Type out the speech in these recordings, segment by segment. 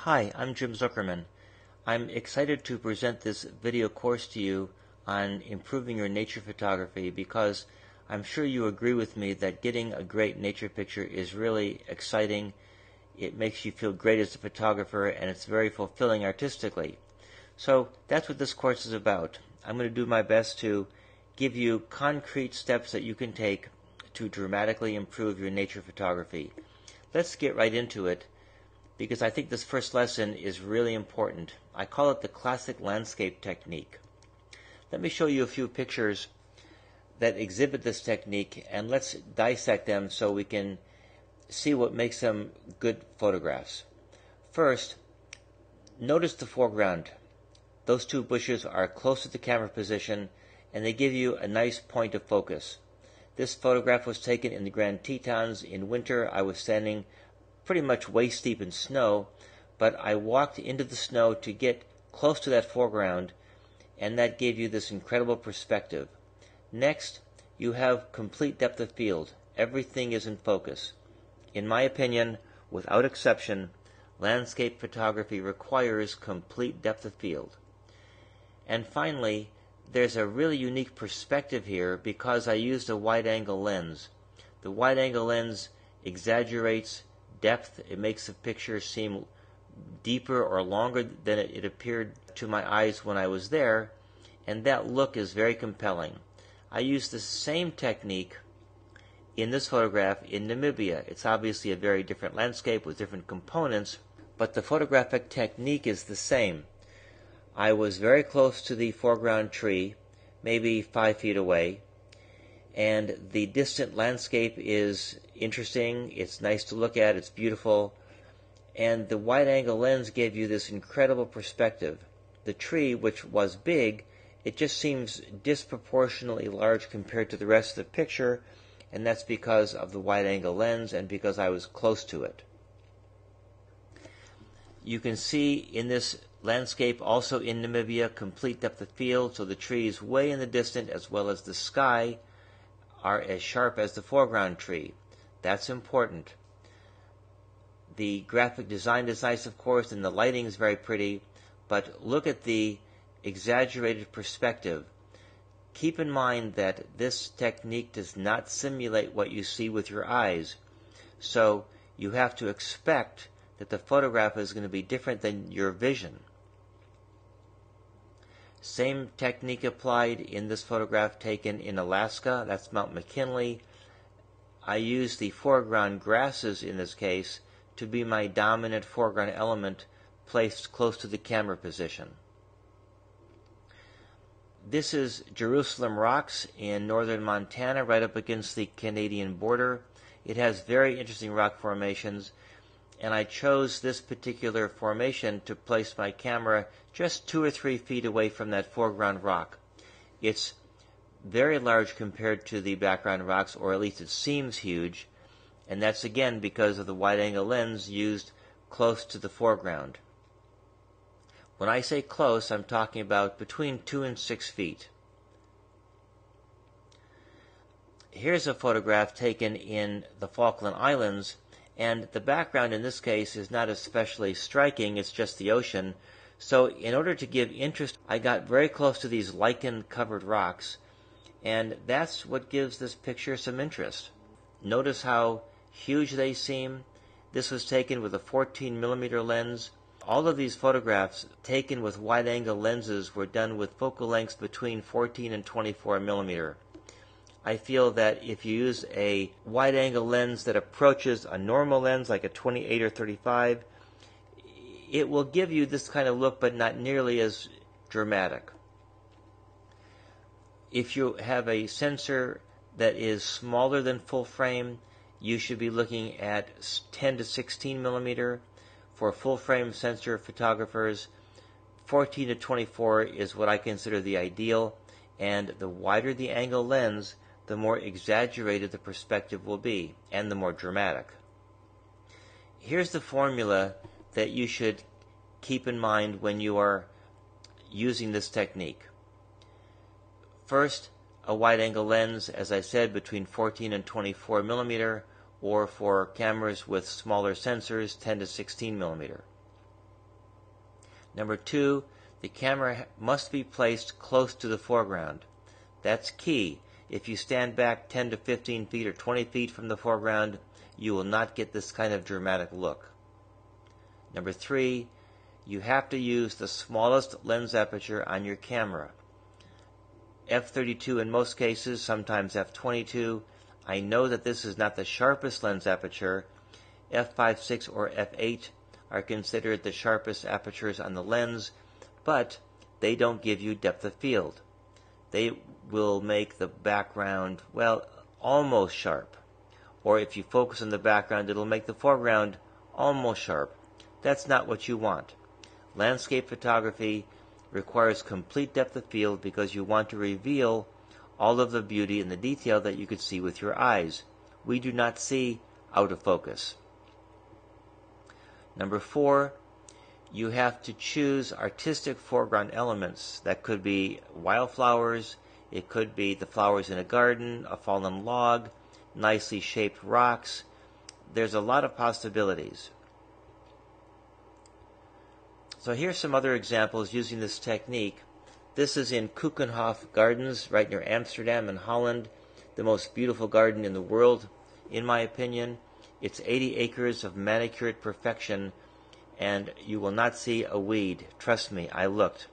Hi, I'm Jim Zuckerman. I'm excited to present this video course to you on improving your nature photography because I'm sure you agree with me that getting a great nature picture is really exciting. It makes you feel great as a photographer and it's very fulfilling artistically. So that's what this course is about. I'm going to do my best to give you concrete steps that you can take to dramatically improve your nature photography. Let's get right into it, because I think this first lesson is really important. I call it the classic landscape technique. Let me show you a few pictures that exhibit this technique, and let's dissect them so we can see what makes them good photographs. First, notice the foreground. Those two bushes are close to the camera position, and they give you a nice point of focus. This photograph was taken in the Grand Tetons in winter. I was standing pretty much waist deep in snow, but I walked into the snow to get close to that foreground, and that gave you this incredible perspective. Next, you have complete depth of field. Everything is in focus. In my opinion, without exception, landscape photography requires complete depth of field. And finally, there's a really unique perspective here because I used a wide-angle lens. The wide-angle lens exaggerates depth. It makes the picture seem deeper or longer than it appeared to my eyes when I was there, and that look is very compelling. I used the same technique in this photograph in Namibia. It's obviously a very different landscape with different components, but the photographic technique is the same. I was very close to the foreground tree, maybe 5 feet away, and the distant landscape is interesting. It's nice to look at. It's beautiful. And the wide-angle lens gave you this incredible perspective. The tree, which was big, it just seems disproportionately large compared to the rest of the picture, and that's because of the wide-angle lens and because I was close to it. You can see in this landscape, also in Namibia, complete depth of field, so the trees way in the distance as well as the sky are as sharp as the foreground tree. That's important. The graphic design is nice, of course, and the lighting is very pretty, but look at the exaggerated perspective. Keep in mind that this technique does not simulate what you see with your eyes, so you have to expect that the photograph is going to be different than your vision. Same technique applied in this photograph taken in Alaska. That's Mount McKinley. I used the foreground grasses in this case to be my dominant foreground element placed close to the camera position. This is Jerusalem Rocks in northern Montana, right up against the Canadian border. It has very interesting rock formations, and I chose this particular formation to place my camera just 2 or 3 feet away from that foreground rock. It's very large compared to the background rocks, or at least it seems huge, and that's again because of the wide-angle lens used close to the foreground. When I say close, I'm talking about between 2 and 6 feet. Here's a photograph taken in the Falkland Islands, and the background in this case is not especially striking, it's just the ocean. So in order to give interest, I got very close to these lichen-covered rocks, and that's what gives this picture some interest. Notice how huge they seem. This was taken with a 14mm lens. All of these photographs taken with wide-angle lenses were done with focal lengths between 14 and 24mm. I feel that if you use a wide-angle lens that approaches a normal lens like a 28 or 35, it will give you this kind of look, but not nearly as dramatic. If you have a sensor that is smaller than full frame, you should be looking at 10 to 16mm. For full frame sensor photographers, 14 to 24 is what I consider the ideal, and the wider the angle lens, the more exaggerated the perspective will be, and the more dramatic. Here's the formula that you should keep in mind when you are using this technique. First, a wide-angle lens, as I said, between 14 and 24mm, or for cameras with smaller sensors, 10 to 16mm. Number 2, the camera must be placed close to the foreground. That's key. If you stand back 10 to 15 feet or 20 feet from the foreground, you will not get this kind of dramatic look. Number 3, you have to use the smallest lens aperture on your camera. f32 in most cases, sometimes f22. I know that this is not the sharpest lens aperture. f5.6 or f8 are considered the sharpest apertures on the lens, but they don't give you depth of field. They will make the background, well, almost sharp. Or if you focus on the background, it'll make the foreground almost sharp. That's not what you want. Landscape photography requires complete depth of field because you want to reveal all of the beauty and the detail that you could see with your eyes. We do not see out of focus. Number 4, you have to choose artistic foreground elements. That could be wildflowers, it could be the flowers in a garden, a fallen log, nicely shaped rocks. There's a lot of possibilities. So here's some other examples using this technique. This is in Keukenhof Gardens, right near Amsterdam in Holland, the most beautiful garden in the world, in my opinion. It's 80 acres of manicured perfection, and you will not see a weed. Trust me, I looked.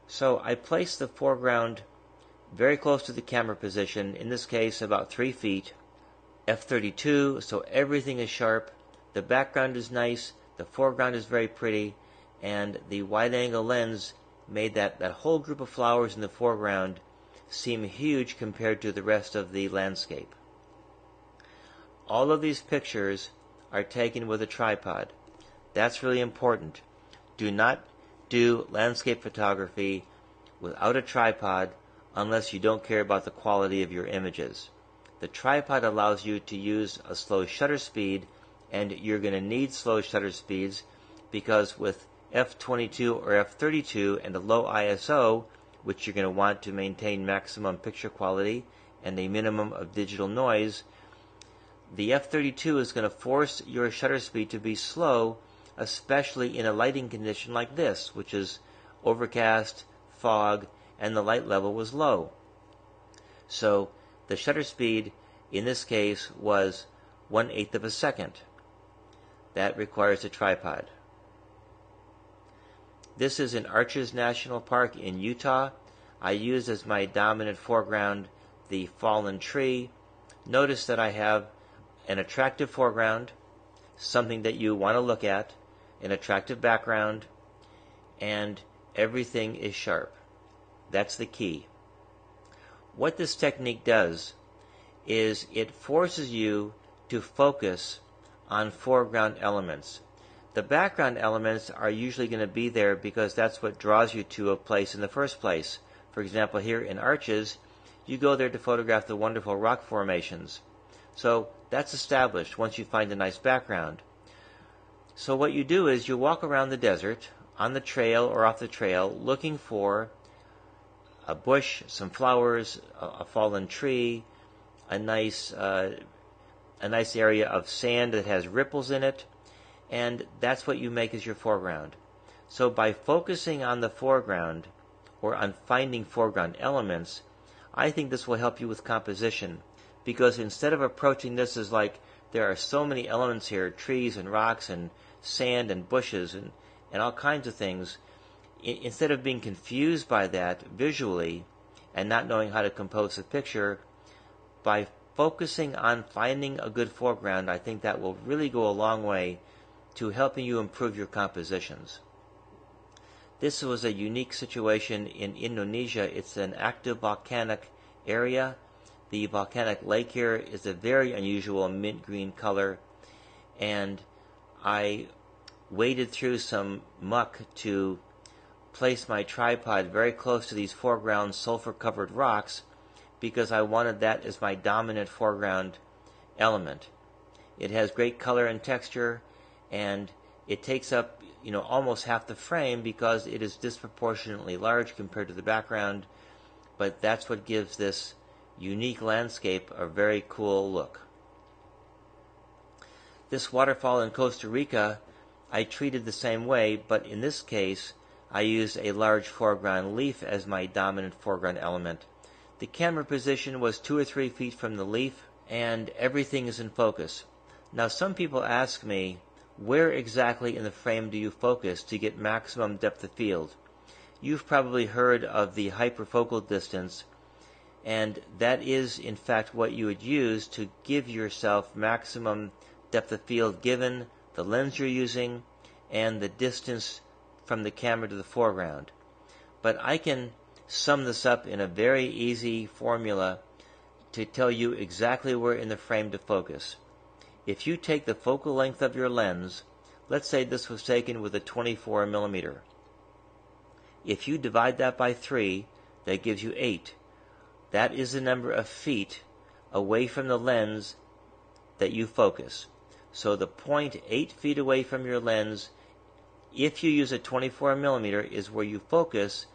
So I placed the foreground very close to the camera position, in this case about 3 feet, f32, so everything is sharp, the background is nice, the foreground is very pretty, and the wide-angle lens made that whole group of flowers in the foreground seem huge compared to the rest of the landscape. All of these pictures are taken with a tripod. That's really important. Do not do landscape photography without a tripod unless you don't care about the quality of your images. The tripod allows you to use a slow shutter speed, and you're going to need slow shutter speeds because with f22 or f32 and a low ISO, which you're going to want to maintain maximum picture quality and a minimum of digital noise, the f32 is going to force your shutter speed to be slow, especially in a lighting condition like this, which is overcast, fog, and the light level was low. So the shutter speed in this case was 1/8 of a second. That requires a tripod. This is in Arches National Park in Utah. I used as my dominant foreground the fallen tree. Notice that I have an attractive foreground, something that you want to look at, an attractive background, and everything is sharp. That's the key. What this technique does is it forces you to focus on foreground elements. The background elements are usually going to be there because that's what draws you to a place in the first place. For example, here in Arches, you go there to photograph the wonderful rock formations. So that's established once you find a nice background. So what you do is you walk around the desert, on the trail or off the trail, looking for a bush, some flowers, a fallen tree, a nice area of sand that has ripples in it, and that's what you make as your foreground. So by focusing on the foreground, or on finding foreground elements, I think this will help you with composition, because instead of approaching this as like, there are so many elements here, trees and rocks and sand and bushes and all kinds of things, instead of being confused by that visually and not knowing how to compose a picture, by focusing on finding a good foreground, I think that will really go a long way to helping you improve your compositions. This was a unique situation in Indonesia. It's an active volcanic area. The volcanic lake here is a very unusual mint green color, and I waded through some muck to place my tripod very close to these foreground sulfur-covered rocks because I wanted that as my dominant foreground element. It has great color and texture, and it takes up almost half the frame because it is disproportionately large compared to the background, but that's what gives this unique landscape a very cool look. This waterfall in Costa Rica, I treated the same way, but in this case I used a large foreground leaf as my dominant foreground element. The camera position was 2 or 3 feet from the leaf, and everything is in focus. Now some people ask me, where exactly in the frame do you focus to get maximum depth of field? You've probably heard of the hyperfocal distance, and that is in fact what you would use to give yourself maximum depth of field given the lens you're using and the distance from the camera to the foreground. But I can sum this up in a very easy formula to tell you exactly where in the frame to focus. If you take the focal length of your lens, let's say this was taken with a 24 millimeter. If you divide that by 3, that gives you 8. That is the number of feet away from the lens that you focus. So the point 8 feet away from your lens, if you use a 24 millimeter, is where you focus,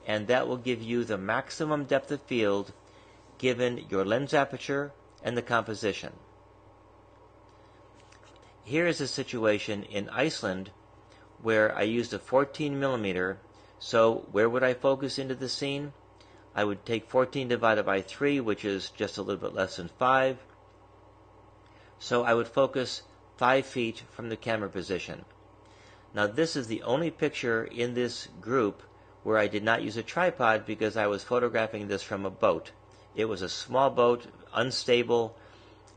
and that will give you the maximum depth of field given your lens aperture and the composition. Here is a situation in Iceland where I used a 14 millimeter. So where would I focus into the scene? I would take 14 divided by 3, which is just a little bit less than 5. So I would focus 5 feet from the camera position. Now this is the only picture in this group where I did not use a tripod because I was photographing this from a boat. It was a small boat, unstable,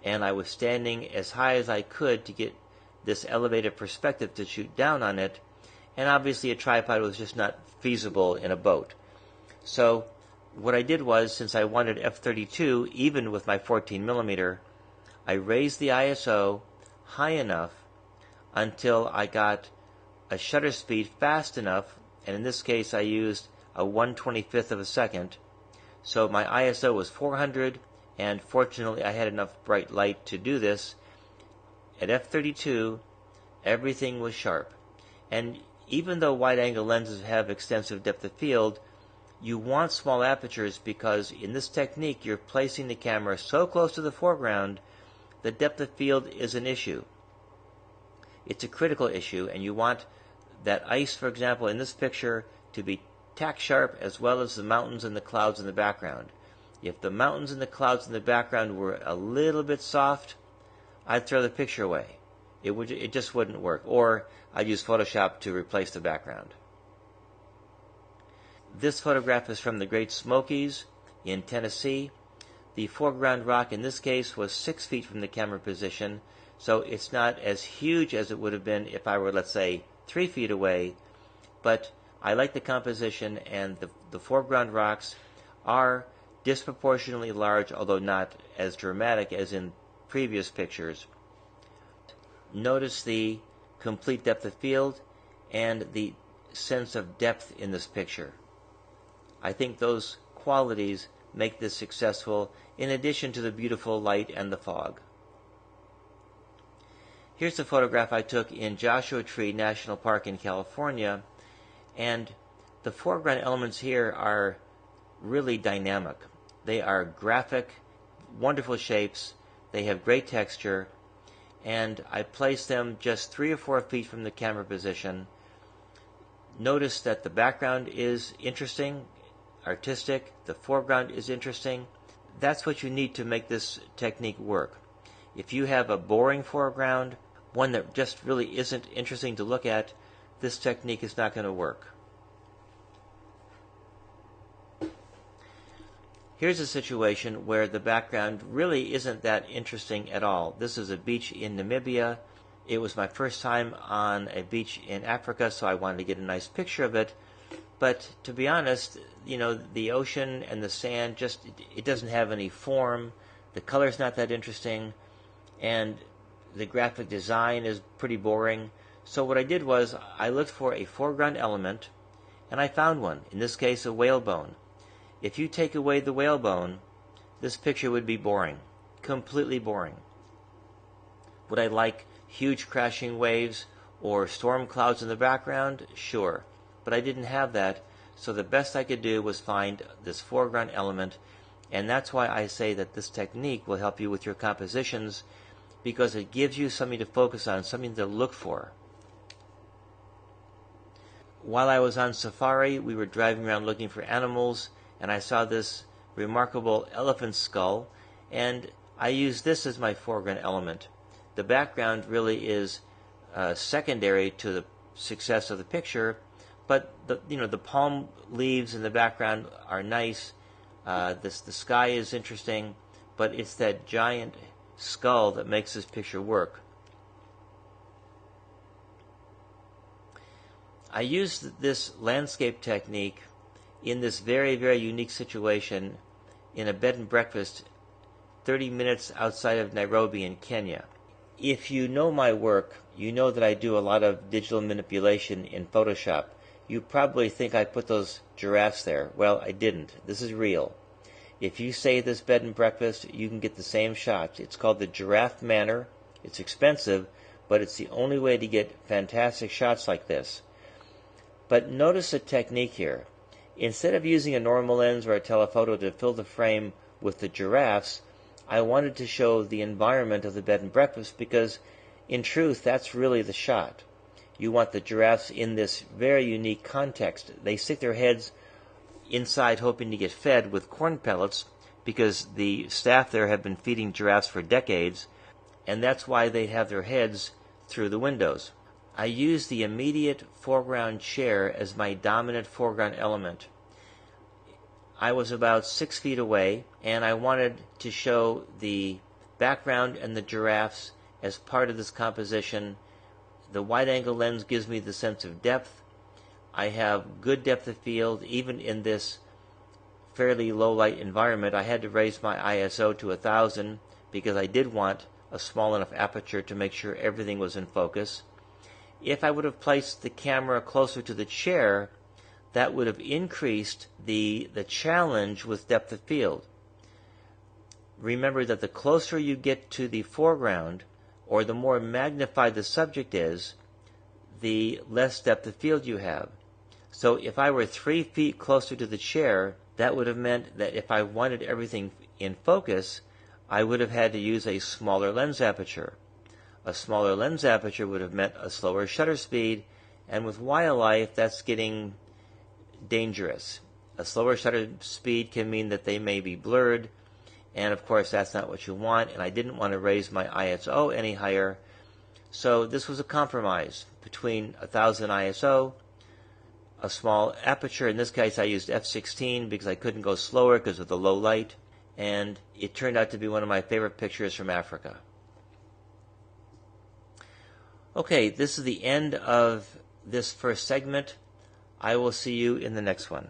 and I was standing as high as I could to get this elevated perspective to shoot down on it, and obviously a tripod was just not feasible in a boat. So what I did was, since I wanted f32 even with my 14 millimeter, I raised the ISO high enough until I got a shutter speed fast enough, and in this case I used a 1/25th of a second. So my ISO was 400, and fortunately I had enough bright light to do this. At f32, everything was sharp. And even though wide-angle lenses have extensive depth of field, you want small apertures because in this technique you're placing the camera so close to the foreground the depth of field is an issue. It's a critical issue, and you want that ice, for example, in this picture to be tack sharp as well as the mountains and the clouds in the background. If the mountains and the clouds in the background were a little bit soft, I'd throw the picture away. It just wouldn't work. Or I'd use Photoshop to replace the background. This photograph is from the Great Smokies in Tennessee. The foreground rock in this case was 6 feet from the camera position, so it's not as huge as it would have been if I were, let's say, 3 feet away, but I like the composition, and the foreground rocks are disproportionately large, although not as dramatic as in previous pictures. Notice the complete depth of field and the sense of depth in this picture. I think those qualities make this successful, in addition to the beautiful light and the fog. Here's a photograph I took in Joshua Tree National Park in California, and the foreground elements here are really dynamic. They are graphic, wonderful shapes, they have great texture, and I placed them just 3 or 4 feet from the camera position. Notice that the background is interesting, artistic, the foreground is interesting. That's what you need to make this technique work. If you have a boring foreground, one that just really isn't interesting to look at, this technique is not going to work. Here's a situation where the background really isn't that interesting at all. This is a beach in Namibia. It was my first time on a beach in Africa, so I wanted to get a nice picture of it. But to be honest, the ocean and the sand it doesn't have any form. The color's not that interesting, and the graphic design is pretty boring. So what I did was I looked for a foreground element, and I found one. In this case, a whalebone. If you take away the whalebone, this picture would be boring, completely boring. Would I like huge crashing waves or storm clouds in the background? Sure, but I didn't have that, so the best I could do was find this foreground element, and that's why I say that this technique will help you with your compositions, because it gives you something to focus on, something to look for. while I was on safari, we were driving around looking for animals, and I saw this remarkable elephant skull, and I used this as my foreground element. The background really is secondary to the success of the picture, but the palm leaves in the background are nice. The sky is interesting, but it's that giant skull that makes this picture work. I used this landscape technique in this very, very unique situation in a bed and breakfast 30 minutes outside of Nairobi in Kenya. If you know my work, you know that I do a lot of digital manipulation in Photoshop. You probably think I put those giraffes there. Well, I didn't. This is real. If you save this bed and breakfast, you can get the same shots. It's called the Giraffe Manor. It's expensive, but it's the only way to get fantastic shots like this. But notice the technique here. Instead of using a normal lens or a telephoto to fill the frame with the giraffes, I wanted to show the environment of the bed and breakfast because, in truth, that's really the shot. You want the giraffes in this very unique context. They stick their heads inside hoping to get fed with corn pellets because the staff there have been feeding giraffes for decades, and that's why they have their heads through the windows. I use the immediate foreground chair as my dominant foreground element. I was about 6 feet away, and I wanted to show the background and the giraffes as part of this composition. The wide-angle lens gives me the sense of depth. I have good depth of field, even in this fairly low-light environment. I had to raise my ISO to 1000 because I did want a small enough aperture to make sure everything was in focus. If I would have placed the camera closer to the chair, that would have increased the challenge with depth of field. Remember that the closer you get to the foreground, or the more magnified the subject is, the less depth of field you have. So if I were 3 feet closer to the chair, that would have meant that if I wanted everything in focus, I would have had to use a smaller lens aperture. A smaller lens aperture would have meant a slower shutter speed, and with wildlife, that's getting dangerous. A slower shutter speed can mean that they may be blurred, and of course that's not what you want, and I didn't want to raise my ISO any higher, so this was a compromise between 1000 ISO, a small aperture. In this case I used f16 because I couldn't go slower because of the low light, and it turned out to be one of my favorite pictures from Africa. Okay, this is the end of this first segment. I will see you in the next one.